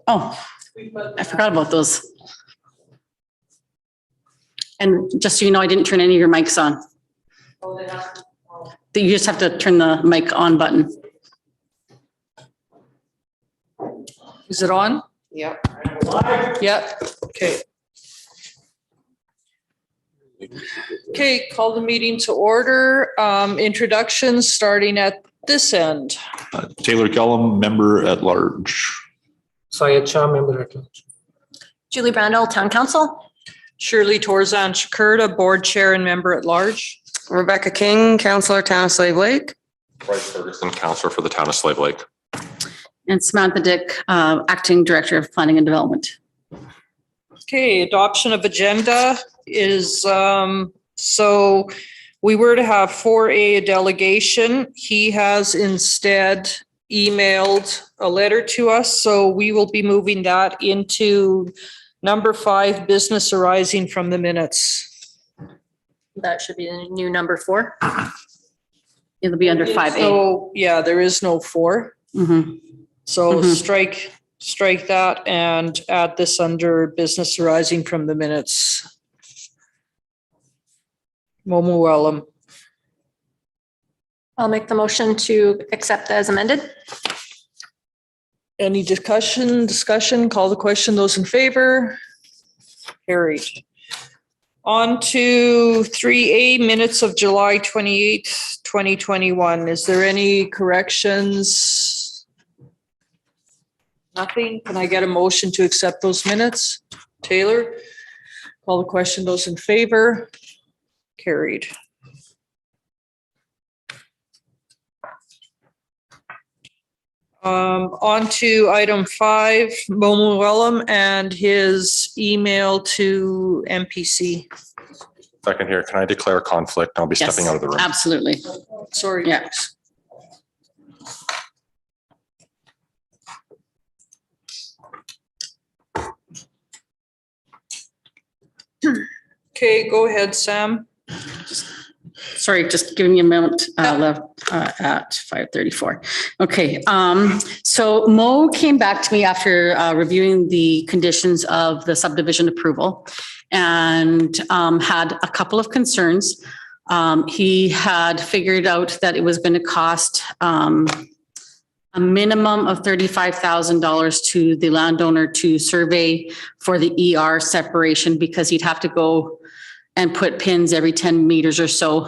Oh, I forgot about those. And just so you know, I didn't turn any of your mics on. You just have to turn the mic on button. Is it on? Yep. Yep. Okay. Okay, call the meeting to order. Introductions starting at this end. Taylor Kellum, member at large. Syed Shah, member at large. Julie Brandel, Town Council. Shirley Torzan Shakurda, board chair and member at large. Rebecca King, Councillor, Town of Slave Lake. Bryce Ferguson, councillor for the town of Slave Lake. And Samantha Dick, acting director of planning and development. Okay, adoption of agenda is, so we were to have 4A delegation. He has instead emailed a letter to us, so we will be moving that into number 5, business arising from the minutes. That should be the new number 4. It'll be under 5A. So, yeah, there is no 4. Mhm. So strike that and add this under business arising from the minutes. Momo Wellum. I'll make the motion to accept as amended. Any discussion, call the question. Those in favor? Carried. On to 3A, minutes of July 28th, 2021. Is there any corrections? Nothing. Can I get a motion to accept those minutes? Taylor, call the question. Those in favor? Carried. On to item 5, Momo Wellum and his email to MPC. Second here, can I declare a conflict? I'll be Yes, stepping out of the room. absolutely. Sorry. Yeah. Okay, go ahead, Sam. Sorry, just giving you a moment left at 5:34. Okay, so Mo came back to me after reviewing the conditions of the subdivision approval and had a couple of concerns. He had figured out that it was going to cost a minimum of $35,000 to the landowner to survey for the ER separation because he'd have to go and put pins every 10 meters or so,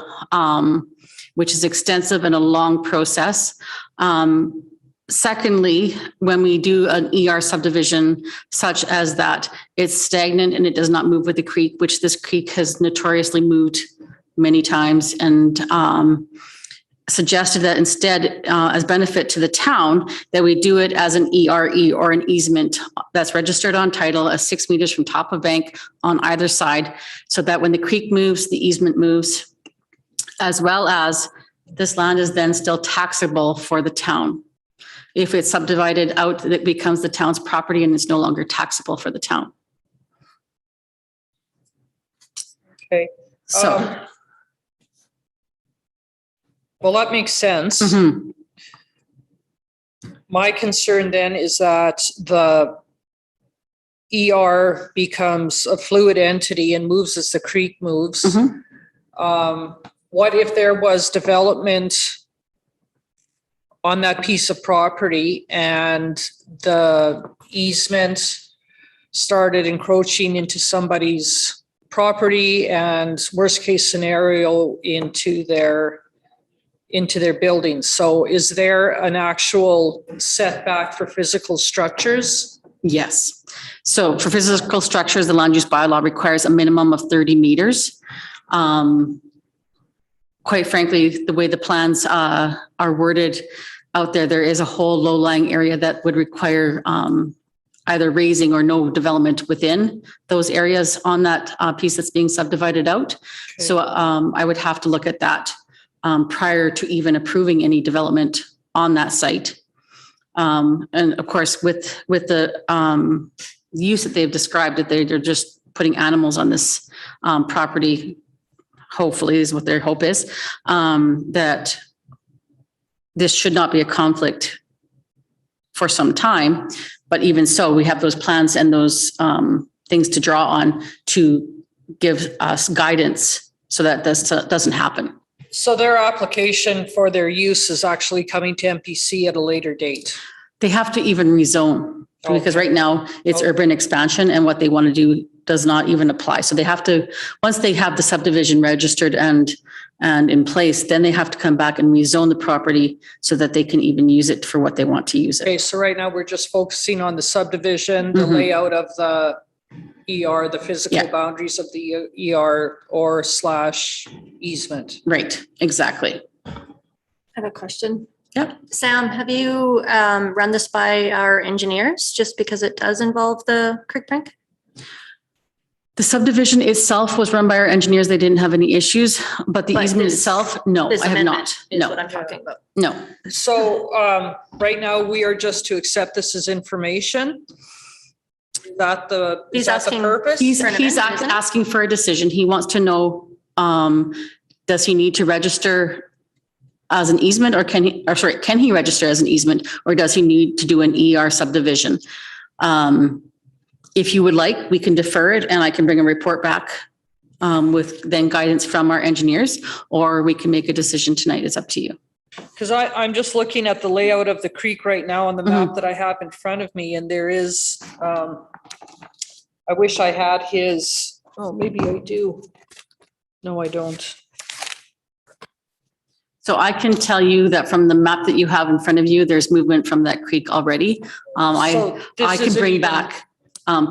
which is extensive and a long process. Secondly, when we do an ER subdivision such as that, it's stagnant and it does not move with the creek, which this creek has notoriously moved many times, and suggested that instead, as benefit to the town, that we do it as an ERE or an easement that's registered on title, 6 meters from top of bank on either side, so that when the creek moves, the easement moves, as well as this land is then still taxable for the town. If it's subdivided out, it becomes the town's property and it's no longer taxable for the town. Okay. So. Well, that makes sense. Mhm. My concern then is that the ER becomes a fluid entity and moves as the creek moves. Mhm. What if there was development on that piece of property and the easement started encroaching into somebody's property and worst case scenario into their buildings? So is there an actual setback for physical structures? Yes. So for physical structures, the land use bylaw requires a minimum of 30 meters. Quite frankly, the way the plans are worded out there, there is a whole low-lying area that would require either raising or no development within those areas on that piece that's being subdivided out. Okay. So I would have to look at that prior to even approving any development on that site. And of course, with the use that they've described, that they're just putting animals on this property, hopefully is what their hope is, that this should not be a conflict for some time. But even so, we have those plans and those things to draw on to give us guidance so that this doesn't happen. So their application for their use is actually coming to MPC at a later date. They have to even rezone because right now it's urban expansion and what they want to do does not even apply. So they have to, once they have the subdivision registered and in place, then they have to come back and rezone the property so that they can even use it for what they want to use it. Okay, so right now we're just focusing on the subdivision, the Mhm. layout of the ER, the physical Yeah. boundaries of the ER or / easement. Right, exactly. I have a question. Yep. Sam, have you run this by our engineers just because it does involve the creek bank? The subdivision itself was run by our engineers. They didn't have any issues, but the But easement this- itself, no, This I have amendment not. is No, what I'm talking about. no. So right now we are just to accept this as information. Is that the He's asking- purpose? He's For an amendment, isn't it? asking for a decision. He wants to know, does he need to register as an easement or can he register as an easement or does he need to do an ER subdivision? If you would like, we can defer it and I can bring a report back with then guidance from our engineers, or we can make a decision tonight. It's up to you. Because I'm just looking at the layout of the creek right now on the map that I have in front of me, and there is, I wish I had his, oh, maybe I do. No, I don't. So I can tell you that from the map that you have in front of you, there's movement from that creek already. So this I can isn't bring even- back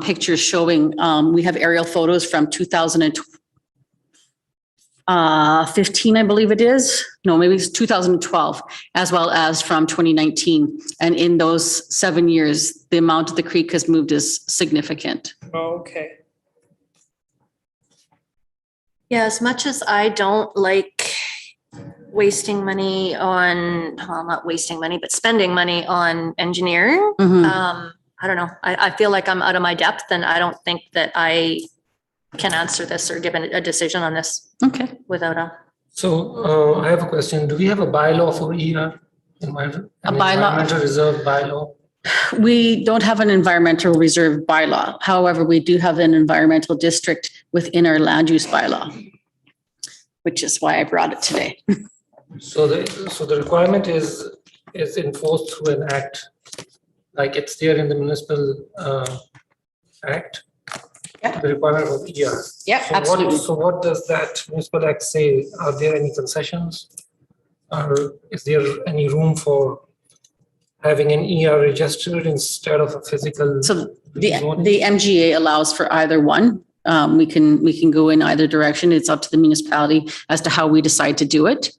pictures showing, we have aerial photos from 2015, I believe it is. No, maybe it's 2012, as well as from 2019. And in those 7 years, the amount of the creek has moved is significant. Oh, okay. Yeah, as much as I don't like wasting money on, well, not wasting money, but spending money on engineering. Mhm. I don't know. I feel like I'm out of my depth and I don't think that I can answer this or give a decision on this Okay. without a. So I have a question. Do we have a bylaw for ER? An bylaw? Environmental reserve bylaw? We don't have an environmental reserve bylaw. However, we do have an environmental district within our land use bylaw, which is why I brought it today. So the requirement is enforced through an act, like it's there in the municipal act. Yeah. The requirement of ER. Yeah, So what does that municipal act say? Are there any concessions? Or is there any room for having an ER registered instead of a physical? So the rezoning? MGA allows for either one. We can go in either direction. It's up to the municipality as to how we decide to do it.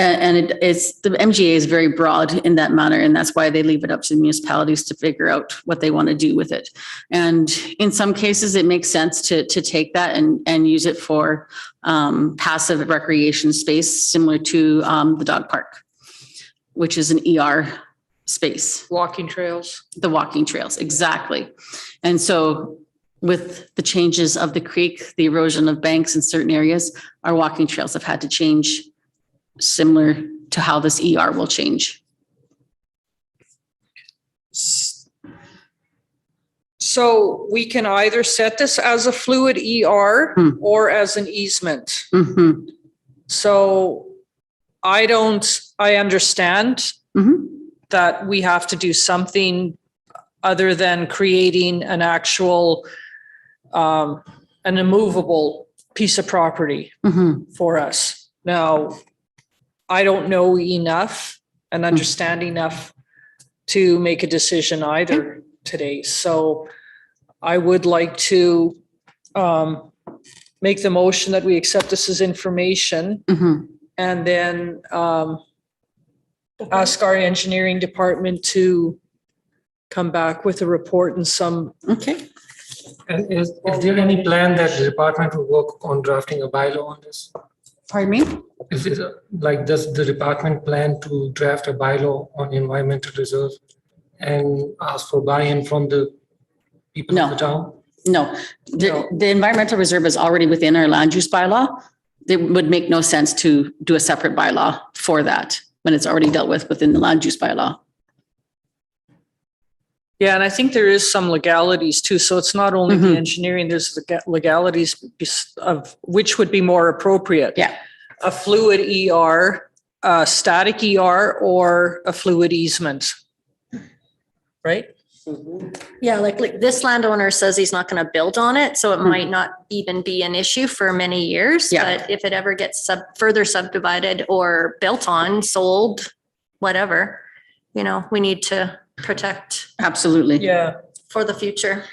And the MGA is very broad in that manner, and that's why they leave it up to the municipalities to figure out what they want to do with it. And in some cases, it makes sense to take that and use it for passive recreation space, similar to the dog park, which is an ER space. Walking trails. The walking trails, exactly. And so with the changes of the creek, the erosion of banks in certain areas, our walking trails have had to change similar to how this ER will change. So we can either set this as a fluid ER or as an easement. Mhm. So I understand Mhm. that we have to do something other than creating an actual, an immovable piece of property Mhm. for us. Now, I don't know enough and understand enough to make a decision either today. So I would like to make the motion that we accept this as information Mhm. and then ask our engineering department to come back with a report and some, Okay. And is there any plan that the department will work on drafting a bylaw on this? Pardon me? Is it like, does the department plan to draft a bylaw on environmental reserve and ask for buy-in from the people of the town? No, the environmental reserve is already within our land use bylaw. It would make no sense to do a separate bylaw for that. when it's already dealt with within the land use bylaw. Yeah, and I think there is some legalities too. So it's not only the Mhm. engineering, there's the legalities of which would be more appropriate. Yeah. A fluid ER, a static ER, or a fluid easement. Right? Yeah, like this landowner says he's not gonna build on it, so it Hmm. might not even be an issue for many years. Yeah. But if it ever gets further subdivided or built on, sold, whatever, you know, we need to protect Absolutely. Yeah. for the future.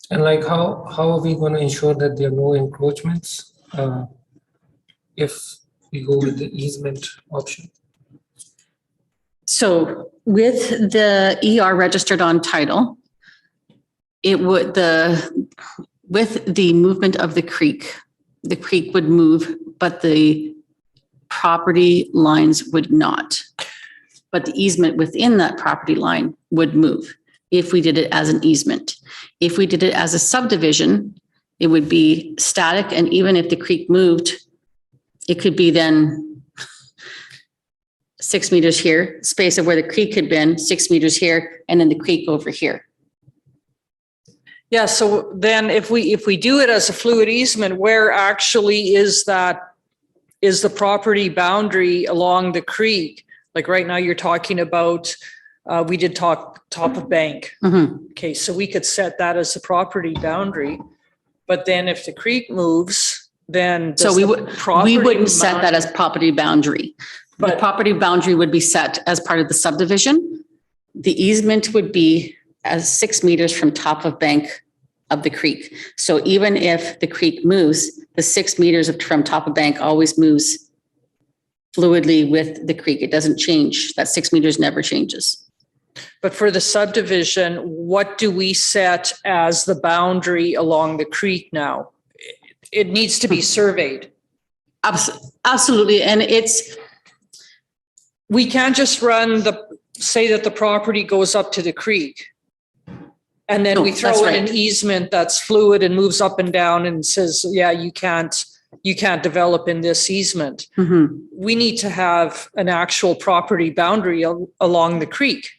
And like, how are we going to ensure that there are no encroachments if we go with the easement option? So with the ER registered on title, it would, with the movement of the creek would move, but the property lines would not. But the easement within that property line would move if we did it as an easement. If we did it as a subdivision, it would be static, and even if the creek moved, it could be then 6 meters here, space of where the creek had been, 6 meters here, and then the creek over here. Yeah, so then if we do it as a fluid easement, where actually is the property boundary along the creek? Like right now you're talking about, we did talk top of bank. Mhm. Okay, so we could set that as the property boundary. But then if the creek moves, then. So does we the would, we property wouldn't set that bound- as property boundary. The But- property boundary would be set as part of the subdivision. The easement would be as 6 meters from top of bank of the creek. So even if the creek moves, the 6 meters from top of bank always moves fluidly with the creek. It doesn't change. That 6 meters never changes. But for the subdivision, what do we set as the boundary along the creek now? It needs to be surveyed. Absolutely. And We can't just say that the property goes up to the creek. And then No, we throw that's in right. an easement that's fluid and moves up and down and says, yeah, you can't develop in this easement. Mhm. We need to have an actual property boundary along the creek,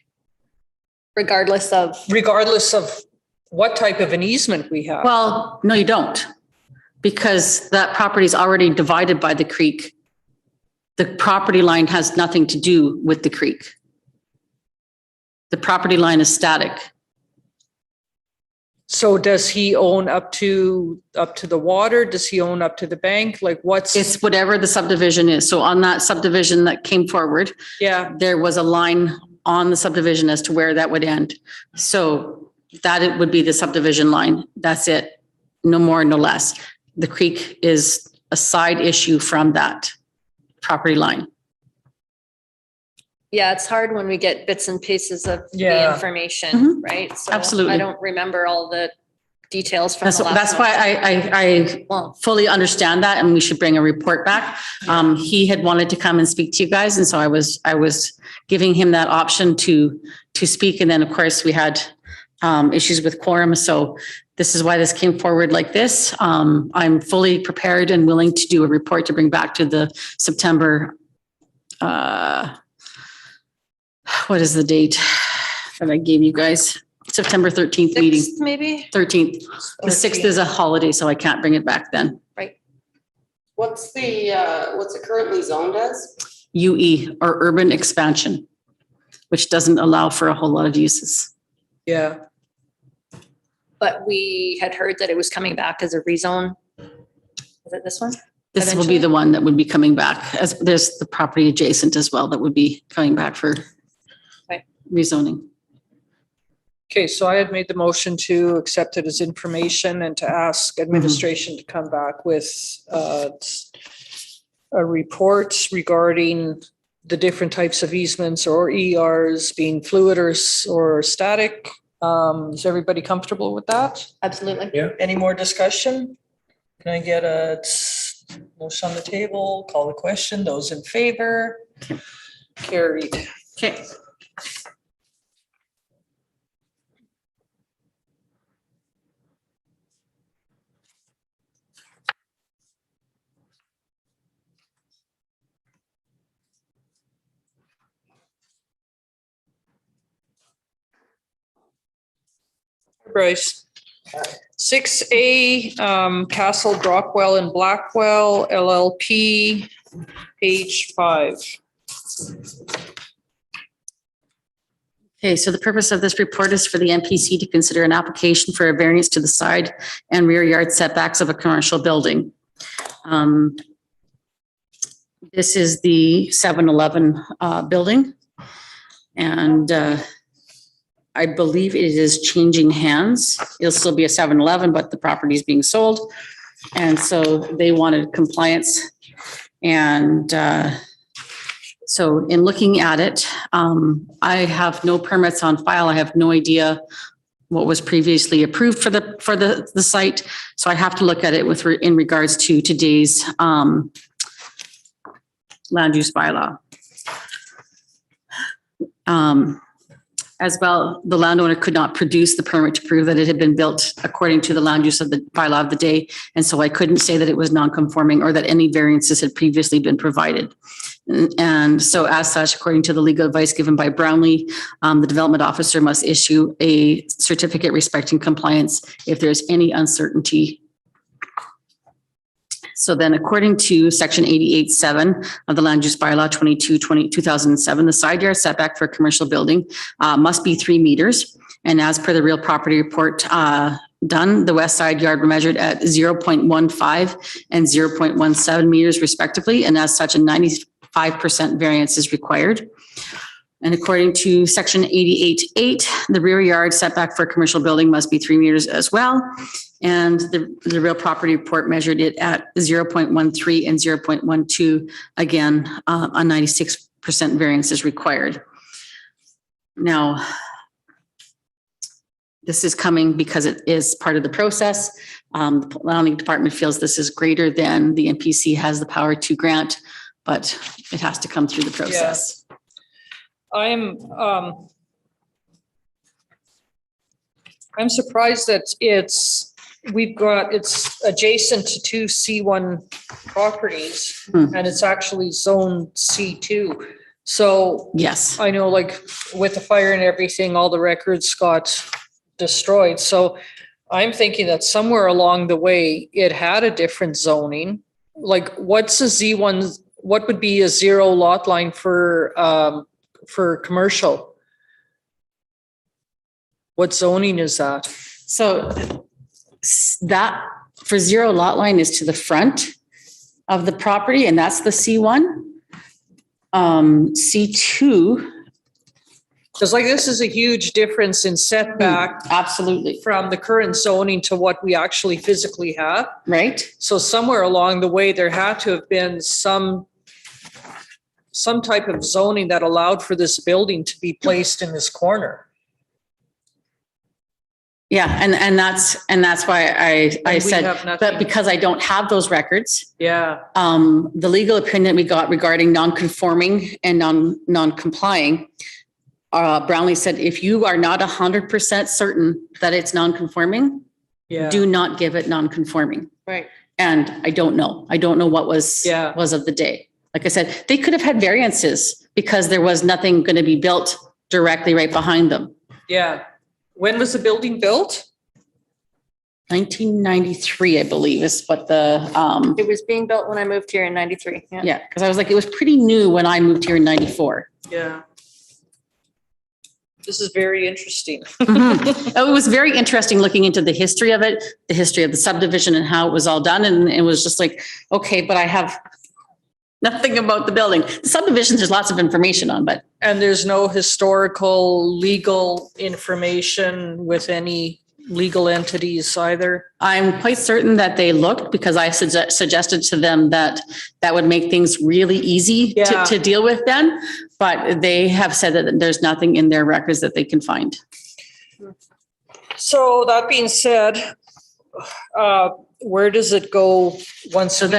Regardless of, regardless of what type of an easement we have. Well, no, you don't. Because that property is already divided by the creek. The property line has nothing to do with the creek. The property line is static. So does he own up to the water? Does he own up to the bank? Like what's? It's whatever the subdivision is. So on that subdivision that came forward, Yeah, there was a line on the subdivision as to where that would end. So that it would be the subdivision line. That's it. No more, no less. The creek is a side issue from that property line. yeah, it's hard when we get bits and pieces of the Yeah. information, Mhm. right? So Absolutely. I don't remember all the details from the last. That's why I Well, fully understand that, and we should bring a report back. He had wanted to come and speak to you guys, and so I was giving him that option to speak. And then, of course, we had issues with quorum. So this is why this came forward like this. I'm fully prepared and willing to do a report to bring back to the September, what is the date that I gave you guys? September 13th meeting, 6th, maybe? 13th. The 6th is a holiday, so I can't bring it back then. What's it currently zoned as? UE, or urban expansion, which doesn't allow for a whole lot of uses. yeah. But we had heard that it was coming back as a rezone. Is it this one? This will Eventually? be the one that would be coming back, as there's the property adjacent as well that would be coming back for Okay. rezoning. Okay, so I had made the motion to accept it as information and to ask administration to come back with a report regarding the different types of easements or ERs being fluid or static. Is everybody comfortable with that? Absolutely. Any more discussion? Can I get a motion on the table, call the question, those in favor? Carried. Okay. Bryce. 6A, Castle Brockwell and Blackwell LLP, page 5. Okay, so the purpose of this report is for the MPC to consider an application for a variance to the side and rear yard setbacks of a commercial building. This is the 7-Eleven building. And I believe it is changing hands. It'll still be a 7-Eleven, but the property is being sold. And so they wanted compliance. And so in looking at it, I have no permits on file. I have no idea what was previously approved for the site. So I have to look at it in regards to today's land use bylaw. As well, the landowner could not produce the permit to prove that it had been built according to the land use of the bylaw of the day. And so I couldn't say that it was non-conforming or that any variances had previously been provided. And so as such, according to the legal advice given by Brownlee, the development officer must issue a certificate respecting compliance if there's any uncertainty. So then according to section 88.7 of the land use bylaw 2007, the side yard setback for a commercial building must be 3 meters. And as per the real property report done, the west side yard were measured at 0.15 and 0.17 meters respectively. And as such, a 95% variance is required. And according to section 88.8, the rear yard setback for a commercial building must be 3 meters as well. And the real property report measured it at 0.13 and 0.12. Again, a 96% variance is required. Now, this is coming because it is part of the process. The planning department feels this is greater than the NPC has the power to grant, but it has to come through the process. I'm surprised that it's adjacent to 2 C1 properties and it's actually zone C2. So Yes. I know, like with the fire and everything, all the records got destroyed. So I'm thinking that somewhere along the way, it had a different zoning. Like what's a Z1, what would be a 0 lot line for commercial? What zoning is that? So that for 0 lot line is to the front of the property, and that's the C1. C2. Because like this is a huge difference in setback Absolutely. from the current zoning to what we actually physically have. Right? So somewhere along the way, there had to have been some type of zoning that allowed for this building to be placed in this corner. Yeah, and that's why I said, but because I don't have those records, Yeah. the legal opinion we got regarding non-conforming and non-complying, Brownlee said, if you are not 100% certain that it's non-conforming, do not give it non-conforming. Right. And I don't know. I don't know what was of the day. Like I said, they could have had variances because there was nothing going to be built directly right behind them. Yeah. When was the building built? 1993, I believe, is what the, It was being built when I moved here in 93. yeah, because I was like, it was pretty new when I moved here in 94. Yeah. This is very interesting. Mhm. Oh, it was very interesting looking into the history of it, the history of the subdivision and how it was all done. And it was just like, okay, but I have nothing about the building. The subdivisions, there's lots of information on, but. And there's no historical legal information with any legal entities either. I'm quite certain that they looked because I suggested to them that would make things really easy to deal with then. But they have said that there's nothing in their records that they can find. So that being said, where does it go once we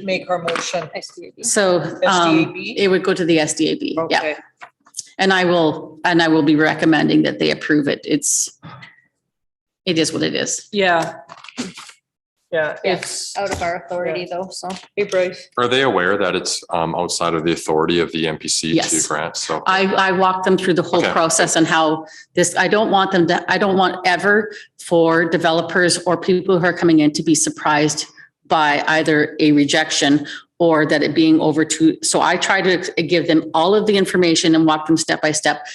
make our motion? So SDAB? it would go to the SDAB. Okay. Yeah. And I will be recommending that they approve it. It is what it is. Yeah. Yeah, Yeah. it's, Out of our authority though, so. hey Bryce. Are they aware that it's outside of the authority of the MPC Yes. to grant? So I walked them through the whole Okay. process and how this, I don't want ever for developers or people who are coming in to be surprised by either a rejection or that it being over to, so I try to give them all of the information and walk them step by step.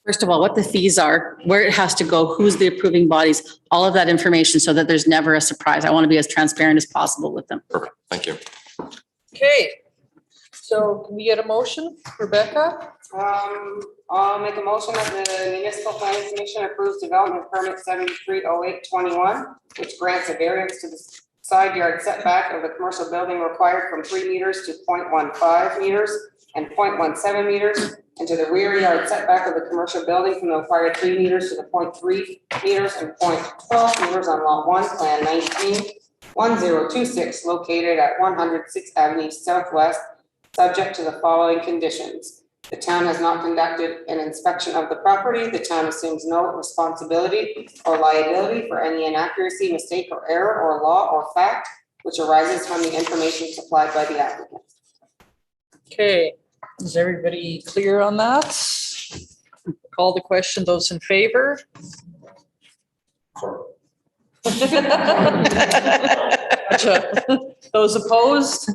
First of all, what the fees are, where it has to go, who's the approving bodies, all of that information so that there's never a surprise. I want to be as transparent as possible with them. perfect. Thank you. Okay. So can we get a motion, Rebecca? I'll make a motion that the Municipal Planning Commission approves development permit 730821, which grants a variance to the side yard setback of the commercial building required from 3 meters to 0.15 meters and 0.17 meters, and to the rear yard setback of the commercial building from the required 3 meters to the 0.3 meters and 0.12 meters on lot 1, plan 19-1026, located at 100 6th Avenue Southwest, subject to the following conditions. The town has not conducted an inspection of the property. The town assumes no responsibility or liability for any inaccuracy, mistake, or error, or law or fact which arises from the information supplied by the applicant. Okay, is everybody clear on that? Call the question, those in favor? Gotcha. Those opposed?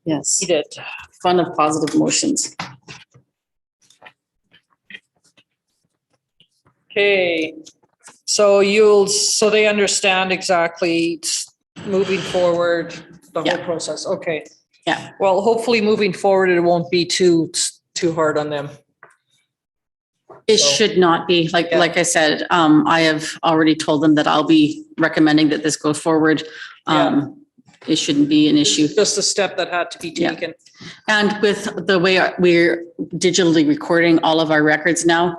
Yes. He did. Fun of positive emotions. Okay, so so they understand exactly moving forward, the whole Yeah. process, okay. Yeah. Well, hopefully moving forward, it won't be too hard on them. It So- should not be, like, Yeah. like I said, I have already told them that I'll be recommending that this goes forward. It shouldn't be an issue. Just a step that had to be Yeah. taken. And with the way we're digitally recording all of our records now,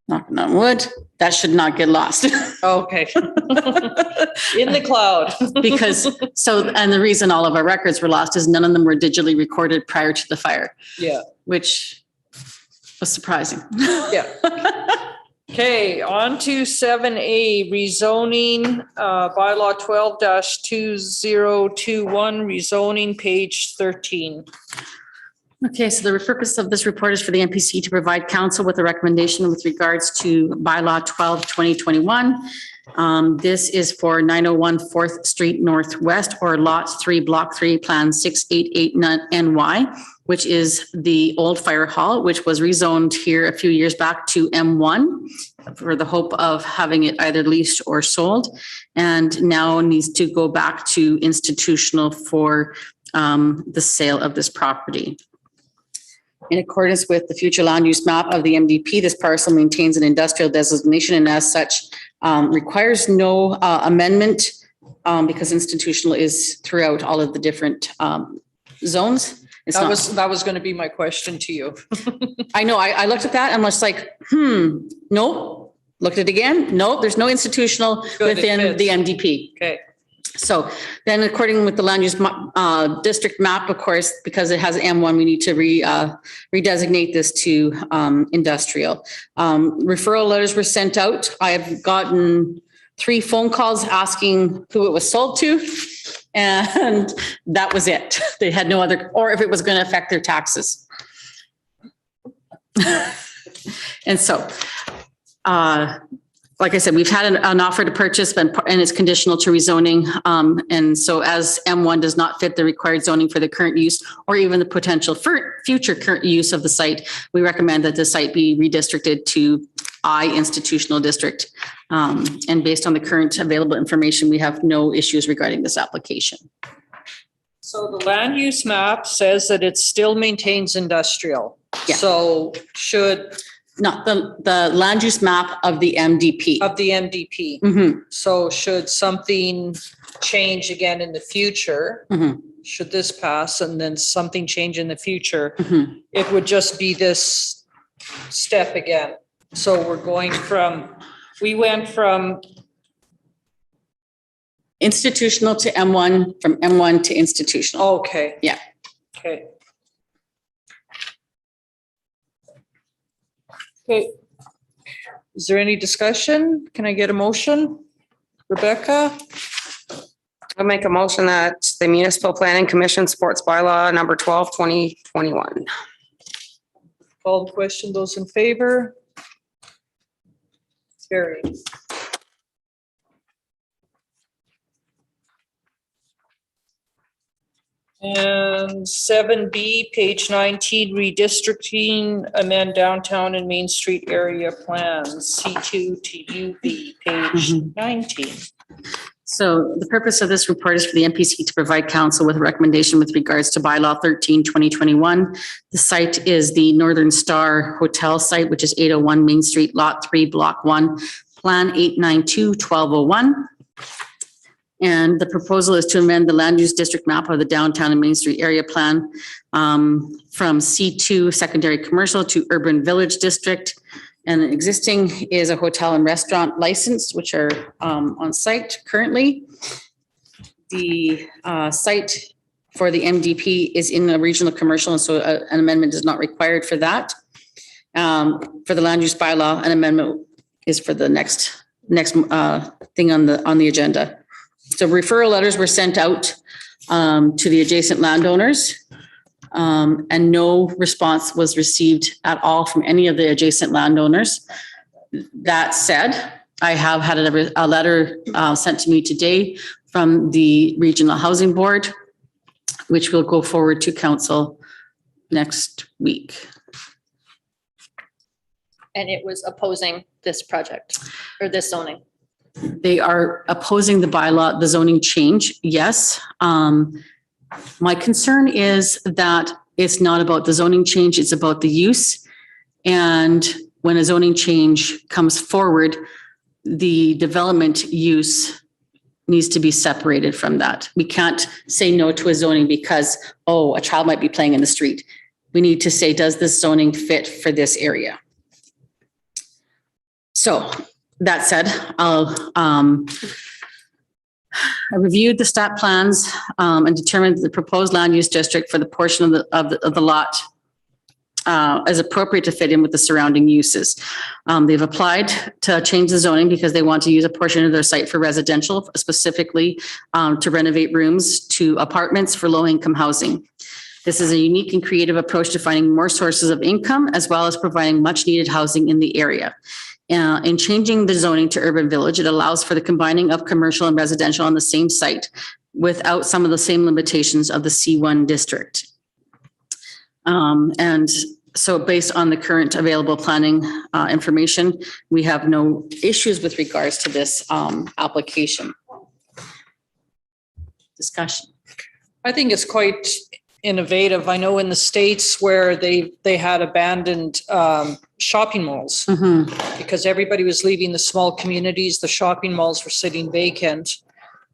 knocking on wood, that should not get lost. Okay. In the cloud. Because, and the reason all of our records were lost is none of them were digitally recorded prior to the fire, Yeah, which was surprising. yeah. Okay, on to 7A, rezoning, bylaw 12-2021, rezoning, page 13. Okay, so the purpose of this report is for the MPC to provide council with a recommendation with regards to bylaw 12/2021. This is for 901 4th Street Northwest, or Lot 3, Block 3, Plan 6889 NY, which is the old fire hall, which was rezoned here a few years back to M1 for the hope of having it either leased or sold, and now needs to go back to institutional for the sale of this property. In accordance with the future land use map of the MDP, this parcel maintains an industrial designation and as such requires no amendment because institutional is throughout all of the different zones. It's not, That was going to be my question to you. I know, I looked at that and was like, no, looked at it again. No, there's no institutional Good, it within fits. the MDP. Okay, So then according with the land use district map, of course, because it has M1, we need to redesignate this to industrial. Referral letters were sent out. I have gotten 3 phone calls asking who it was sold to. And that was it. They had no other, or if it was going to affect their taxes. And so, like I said, we've had an offer to purchase and it's conditional to rezoning. And so as M1 does not fit the required zoning for the current use or even the potential for future current use of the site, we recommend that the site be redistricted to I institutional district. And based on the current available information, we have no issues regarding this application. so the land use map says that it still maintains industrial. Yeah. So should, Not the land use map of the MDP. of the MDP. Mhm, So should something change again in the future, mhm, should this pass and then something change in the future, mhm. it would just be this step again. So we went from, Institutional to M1, from M1 to institutional. okay. Yeah. Okay. Okay, Is there any discussion? Can I get a motion? Rebecca? I'll make a motion that the Municipal Planning Commission supports bylaw number 12, 2021. Call the question. Those in favor? Carried. And 7B, page 19, redistricting, amend downtown and Main Street area plans, C2 to UB, page 19. So the purpose of this report is for the MPC to provide council with a recommendation with regards to bylaw 13, 2021. The site is the Northern Star Hotel site, which is 801 Main Street, Lot 3, Block 1, Plan 892-1201. And the proposal is to amend the land use district map of the downtown and Main Street area plan from C2 secondary commercial to urban village district. And existing is a hotel and restaurant license, which are on site currently. The site for the MDP is in a regional commercial, and so an amendment is not required for that. For the land use bylaw, an amendment is for the next thing on the agenda. So referral letters were sent out to the adjacent landowners. And no response was received at all from any of the adjacent landowners. That said, I have had a letter sent to me today from the Regional Housing Board, which will go forward to council next week. And it was opposing this project or this zoning. They are opposing the bylaw, the zoning change, yes. My concern is that it's not about the zoning change, it's about the use. And when a zoning change comes forward, the development use needs to be separated from that. We can't say no to a zoning because, oh, a child might be playing in the street. We need to say, does this zoning fit for this area? So that said, I reviewed the stat plans and determined the proposed land use district for the portion of the lot is appropriate to fit in with the surrounding uses. They've applied to change the zoning because they want to use a portion of their site for residential, specifically to renovate rooms to apartments for low-income housing. This is a unique and creative approach to finding more sources of income as well as providing much-needed housing in the area. In changing the zoning to urban village, it allows for the combining of commercial and residential on the same site without some of the same limitations of the C1 district. And so based on the current available planning information, we have no issues with regards to this application. Discussion. I think it's quite innovative. I know in the States where they had abandoned shopping malls because everybody was leaving the small communities, the shopping malls were sitting vacant.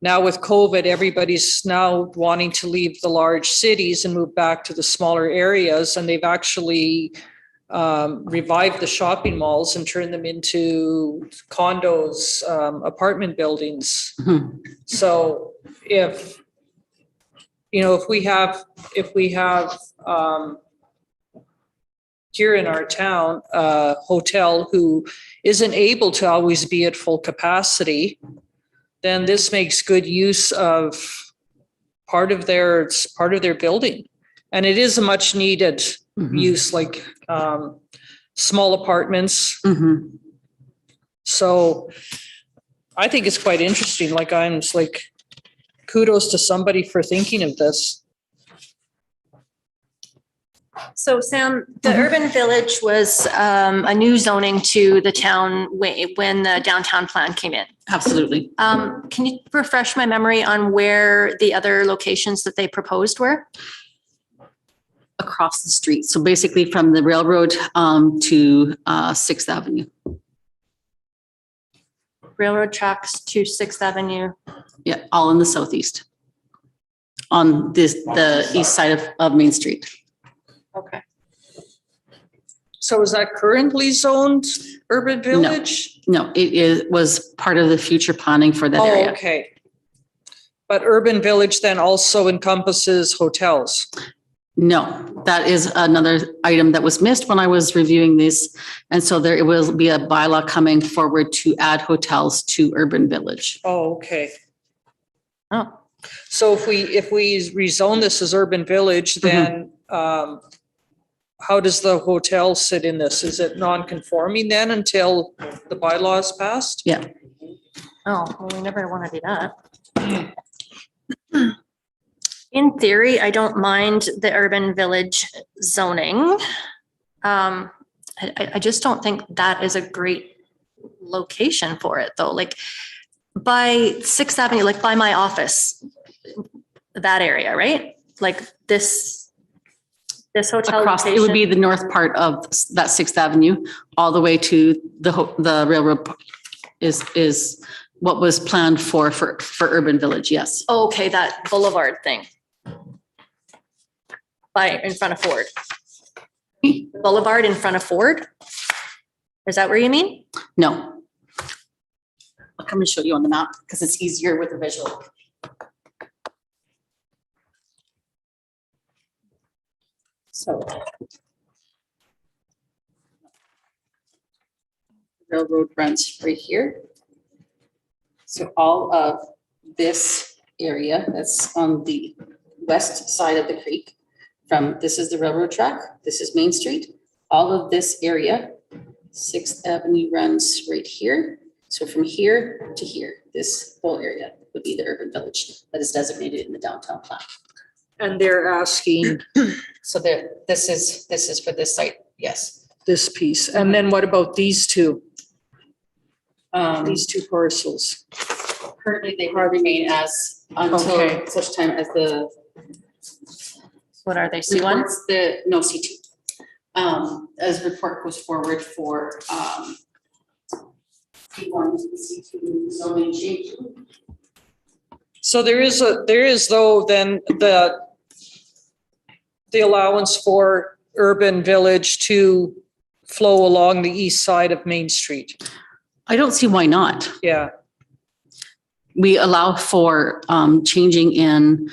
Now with COVID, everybody's now wanting to leave the large cities and move back to the smaller areas. And they've actually revived the shopping malls and turned them into condos, apartment buildings. So if we have here in our town, a hotel who isn't able to always be at full capacity, then this makes good use of part of their building. And it is a much needed use, like small apartments. So I think it's quite interesting. Like I'm just like, kudos to somebody for thinking of this. So Sam, the urban village was a new zoning to the town when the downtown plan came in. Absolutely. Can you refresh my memory on where the other locations that they proposed were? Across the street. So basically from the railroad to 6th Avenue. Railroad tracks to 6th Avenue. Yeah, all in the southeast. On the east side of Main Street. Okay. So is that currently zoned urban village? No, it was part of the future planning for that area. Okay. But urban village then also encompasses hotels? No, that is another item that was missed when I was reviewing this. And so there will be a bylaw coming forward to add hotels to urban village. Oh, okay. Oh, So if we rezone this as urban village, then how does the hotel sit in this? Is it non-conforming then until the bylaw is passed? Yeah. oh, well, we never want to do that. In theory, I don't mind the urban village zoning. I just don't think that is a great location for it, though. Like by 6th Avenue, like by my office, that area, right? Like this hotel Across, it would be the north part of that 6th Avenue, all the way to the railroad is what was planned for urban village, yes. Oh, okay, that boulevard thing. In front of Ford. Boulevard in front of Ford? Is that where you mean? No. I'll come and show you on the map because it's easier with the visual. So. Railroad runs right here. So all of this area that's on the west side of the creek, this is the railroad track, this is Main Street. All of this area, 6th Avenue runs right here. So from here to here, this whole area would be the urban village that is designated in the downtown plan. And they're asking So this is for this site, yes. this piece. And then what about these two parcels? Currently, they will remain as until Okay. such time as the. What are they, C1? reports no, C2. As report goes forward for C1, C2 zoning change. So there is though then the allowance for urban village to flow along the east side of Main Street. I don't see why not. Yeah. We allow for changing in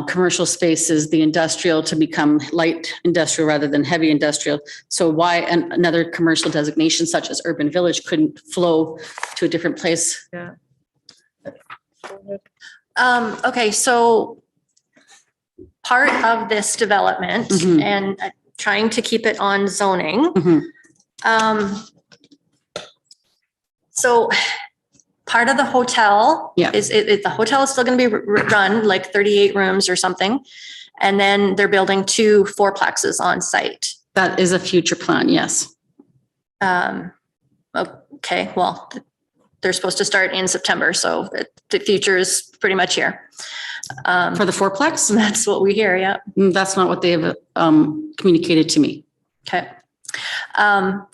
commercial spaces, the industrial to become light industrial rather than heavy industrial. So why another commercial designation such as urban village couldn't flow to a different place? Yeah. Okay, so part of this development Mhm. and trying to keep it on zoning. Mhm. So part of the hotel Yeah. is the hotel is still going to be run like 38 rooms or something. And then they're building 2 fourplexes on site. That is a future plan, yes. Okay, well, they're supposed to start in September, so the future is pretty much here. For the fourplex, That's what we hear, yeah. that's not what they have communicated to me. Okay.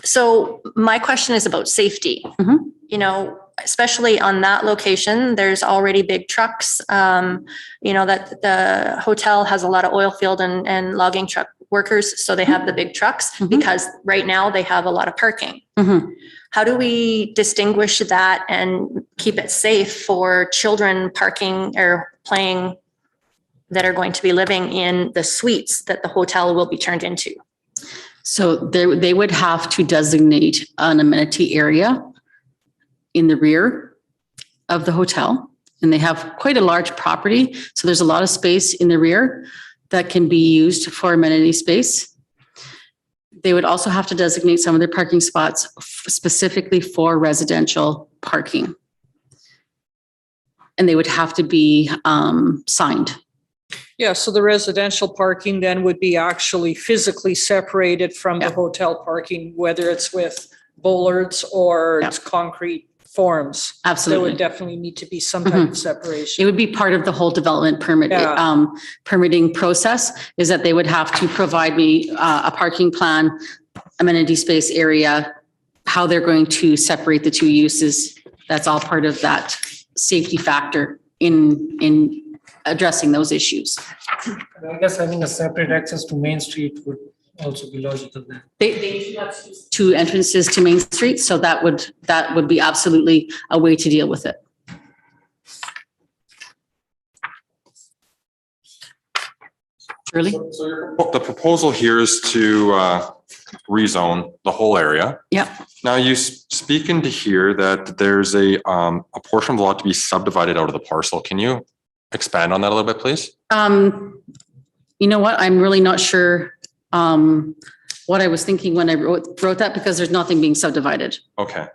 So my question is about safety. Mhm. You know, especially on that location, there's already big trucks. You know, that the hotel has a lot of oil field and logging truck workers, so they have the big trucks Mhm. because right now they have a lot of parking. Mhm. How do we distinguish that and keep it safe for children parking or playing that are going to be living in the suites that the hotel will be turned into? So they would have to designate an amenity area in the rear of the hotel. And they have quite a large property. So there's a lot of space in the rear that can be used for amenity space. They would also have to designate some of their parking spots specifically for residential parking. And they would have to be signed. Yeah, so the residential parking then would be actually physically separated from the Yeah. hotel parking, whether it's with bollards or Yeah. it's concrete forms. There Absolutely. would definitely need to be some type of separation. It would be part of the whole development permit, Yeah. permitting process is that they would have to provide me a parking plan, amenity space area, how they're going to separate the 2 uses. That's all part of that safety factor in addressing those issues. I guess having a separate access to Main Street would also be logical then. They have 2 entrances to Main Street, so that would be absolutely a way to deal with it. Really? The proposal here is to rezone the whole area. Yeah. Now you speak into here that there's a portion of the lot to be subdivided out of the parcel. Can you expand on that a little bit, please? You know what? I'm really not sure what I was thinking when I wrote that, because there's nothing being subdivided. Okay.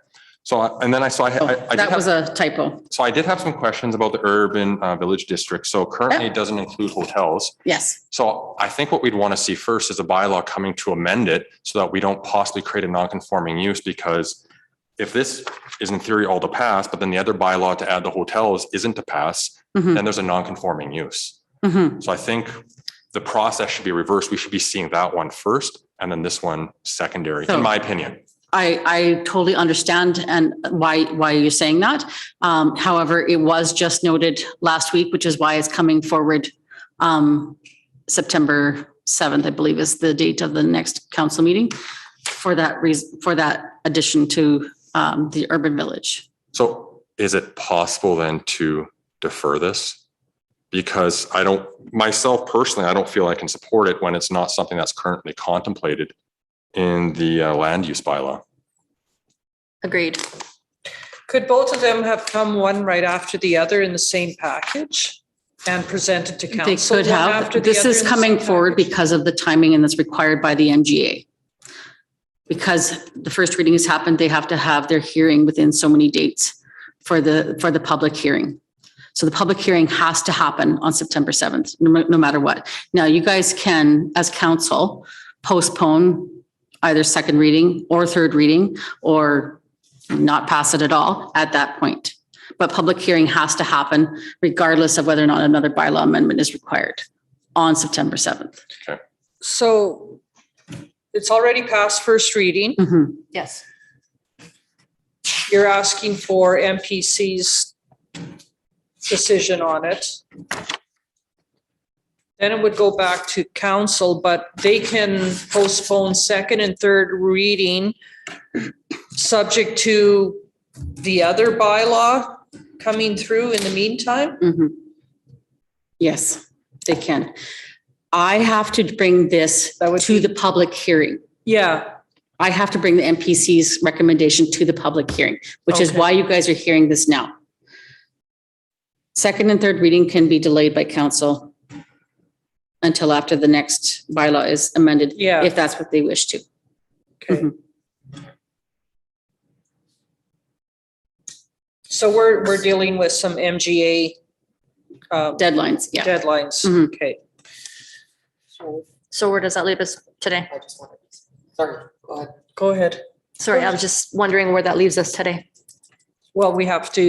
So, I That was a typo. So I did have some questions about the urban village district. So currently it doesn't include hotels. Yes. So I think what we'd want to see first is a bylaw coming to amend it so that we don't possibly create a non-conforming use, because if this is in theory all to pass, but then the other bylaw to add the hotels isn't to pass, then there's a non-conforming use. So I think the process should be reversed. We should be seeing that one first and then this one secondary, in my opinion. I totally understand and why you're saying that. However, it was just noted last week, which is why it's coming forward. September 7th, I believe, is the date of the next council meeting for that reason, for that addition to the urban village. So is it possible then to defer this? Because myself personally, I don't feel I can support it when it's not something that's currently contemplated in the land use bylaw. Agreed. Could both of them have come one right after the other in the same package and presented to They council? could one have. after the This other is in the coming same forward package? because of the timing and that's required by the MGA. Because the first reading has happened, they have to have their hearing within so many dates for the public hearing. So the public hearing has to happen on September 7th, no matter what. Now, you guys can, as council, postpone either second reading or third reading, or not pass it at all at that point. But public hearing has to happen regardless of whether or not another bylaw amendment is required on September 7th. Okay. So it's already passed first reading. Yes. You're asking for MPC's decision on it. Then it would go back to council, but they can postpone second and third reading subject to the other bylaw coming through in the meantime? Yes, they can. I have to bring this to the public hearing. Yeah, I have to bring the MPC's recommendation to the public hearing, which is Okay. why you guys are hearing this now. Second and third reading can be delayed by council until after the next bylaw is amended, Yeah. if that's what they wish to. okay. So we're dealing with some MGA Deadlines, yeah. deadlines, Mhm. okay. So where does that leave us today? I just wanted, sorry, go ahead. Go ahead. Sorry, I was just wondering where that leaves us today. Well, we have to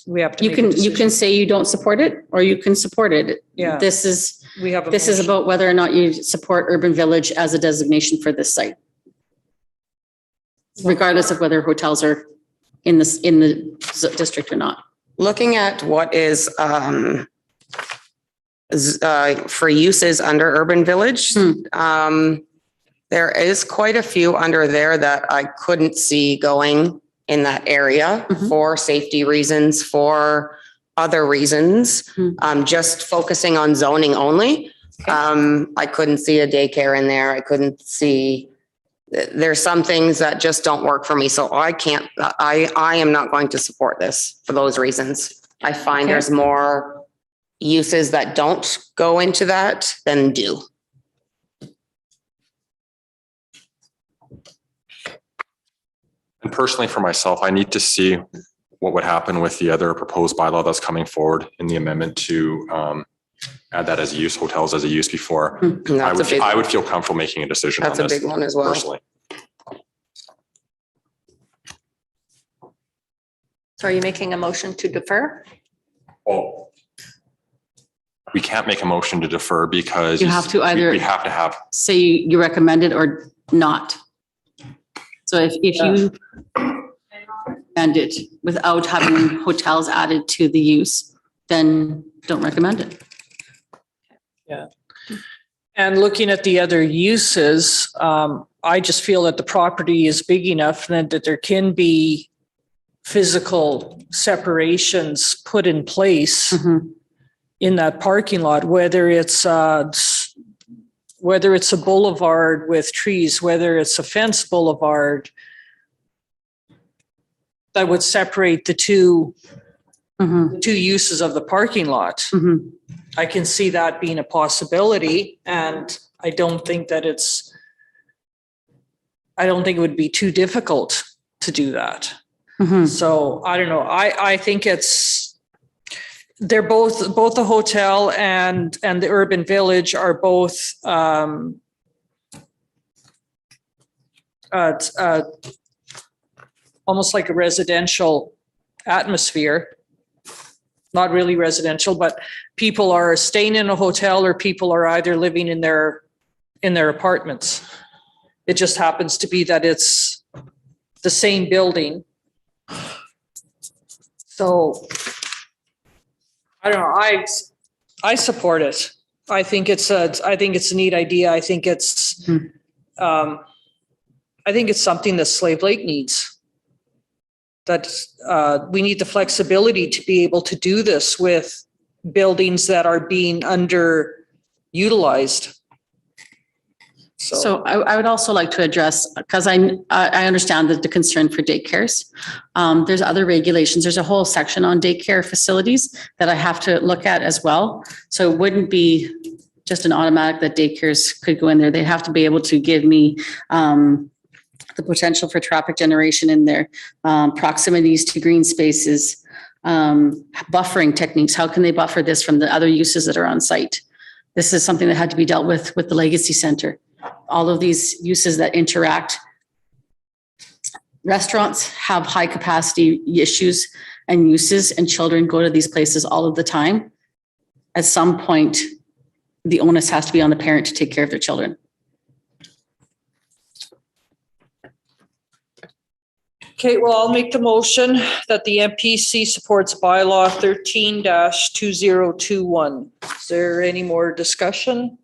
You make a can decision. say you don't support it, or you can support it. Yeah. This is We have a This is motion. about whether or not you support urban village as a designation for this site. Regardless of whether hotels are in the district or not. Looking at what is for uses under urban village, there is quite a few under there that I couldn't see going in that area for safety reasons, for other reasons. Just focusing on zoning only. I couldn't see a daycare in there. I couldn't see, there's some things that just don't work for me. So I am not going to support this for those reasons. I find there's more uses that don't go into that than do. And personally, for myself, I need to see what would happen with the other proposed bylaw that's coming forward in the amendment to add that as a use, hotels as a use before. I would feel comfortable making a decision on That's a this big one as well. personally. So are you making a motion to defer? Oh. We can't make a motion to defer because You have to either we have to have, say you recommend it or not. So if you recommend it without having hotels added to the use, then don't recommend it. Yeah. And looking at the other uses, I just feel that the property is big enough that there can be physical separations put in place in that parking lot, whether it's whether it's a boulevard with trees, whether it's a fence boulevard, that would separate the two uses of the parking lot. Mhm. I can see that being a possibility, and I don't think it would be too difficult to do that. Mhm. So I don't know. I think they're both the hotel and the urban village are both almost like a residential atmosphere. Not really residential, but people are staying in a hotel or people are either living in their apartments. It just happens to be that it's the same building. So I don't know. I support it. I think it's a neat idea. I think it's something that Slave Lake needs. That we need the flexibility to be able to do this with buildings that are being underutilized. So I would also like to address, because I understand that the concern for daycares. There's other regulations. There's a whole section on daycare facilities that I have to look at as well. So it wouldn't be just an automatic that daycares could go in there. They have to be able to give me the potential for traffic generation in there, proximities to green spaces, buffering techniques. How can they buffer this from the other uses that are on site? This is something that had to be dealt with the Legacy Center. All of these uses that interact. Restaurants have high capacity issues and uses, and children go to these places all of the time. At some point, the onus has to be on the parent to take care of their children. Okay, well, I'll make the motion that the MPC supports bylaw 13-2021. Is there any more discussion?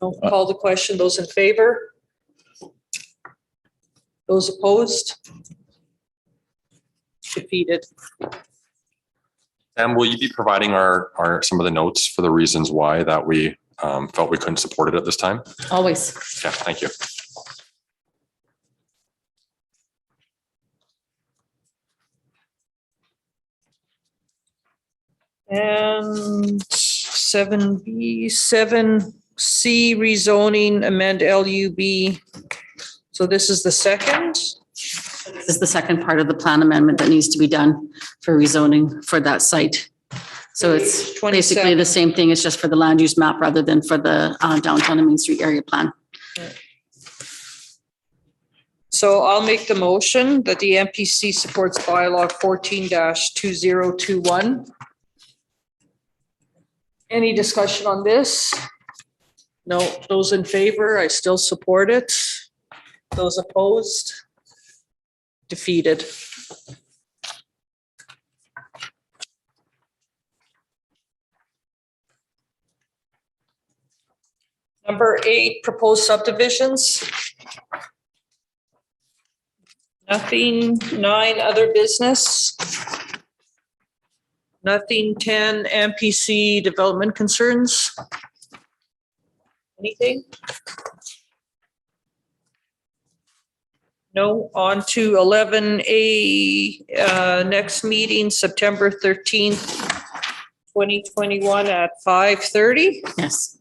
Don't call the question. Those in favor? Those opposed? Defeated. And will you be providing our some of the notes for the reasons why that we felt we couldn't support it at this time? Always. Yeah, thank you. And 7B, 7C rezoning amend LUB. So this is the second. This is the second part of the plan amendment that needs to be done for rezoning for that site. So it's Page 27. basically the same thing. It's just for the land use map rather than for the downtown and Main Street area plan. So I'll make the motion that the MPC supports bylaw 14-2021. Any discussion on this? No, those in favor, I still support it. Those opposed? Defeated. Number 8, proposed subdivisions. Nothing. 9, other business. Nothing. 10, MPC development concerns. Anything? No. On to 11A, next meeting, September 13th, 2021 at 5:30. Yes.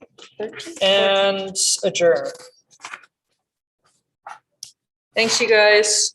And adjourn. Thanks, you guys.